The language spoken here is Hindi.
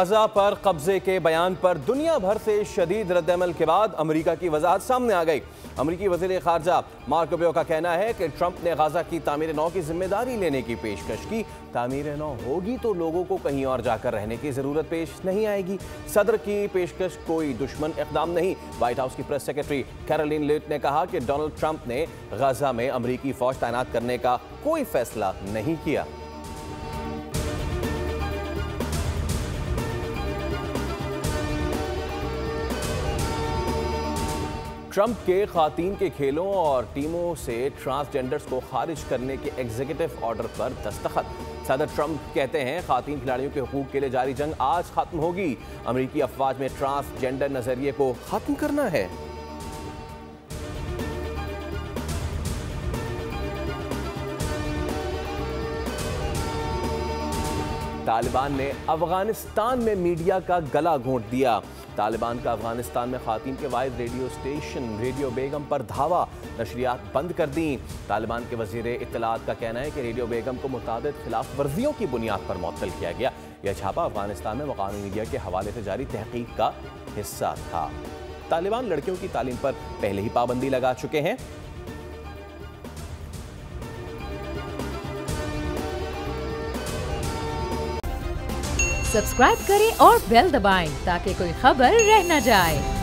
गाजा पर कब्जे के बयान पर दुनिया भर से शदीद रद्दअमल के बाद अमेरिका की वजाहत सामने आ गई। अमेरिकी वज़ीर ख़ारजा मार्को रूबियो का कहना है कि ट्रंप ने गाजा की तामीर नौ की जिम्मेदारी लेने की पेशकश की। तामीर नौ होगी तो लोगों को कहीं और जाकर रहने की ज़रूरत पेश नहीं आएगी। सदर की पेशकश कोई दुश्मन इक़दाम नहीं। व्हाइट हाउस की प्रेस सेक्रेटरी कैरोलिन लीविट ने कहा कि डोनाल्ड ट्रंप ने गाजा में अमेरिकी फ़ौज तैनात करने का कोई फैसला नहीं किया। ट्रंप के खातीन के खेलों और टीमों से ट्रांसजेंडर्स को खारिज करने के एग्जीक्यूटिव ऑर्डर पर दस्तखत। सदर ट्रंप कहते हैं खातीन खिलाड़ियों के हुकूक के लिए जारी जंग आज खत्म होगी। अमेरिकी अफवाज में ट्रांसजेंडर नजरिए को खत्म करना है। तालिबान ने अफगानिस्तान में मीडिया का गला घोंट दिया। तालिबान का अफगानिस्तान में खातीन के वाहिद रेडियो स्टेशन रेडियो बेगम पर धावा, नशरियात बंद कर दी। तालिबान के वजीर इत्तलात का कहना है कि रेडियो बेगम को मुताबिद खिलाफ वर्जियों की बुनियाद पर मुअत्तल किया गया। यह छापा अफगानिस्तान में मकामी मीडिया के हवाले से जारी तहकीक का हिस्सा था। तालिबान लड़कियों की तालीम पर पहले ही पाबंदी लगा चुके हैं। सब्सक्राइब करें और बेल दबाएं ताकि कोई खबर रह न जाए।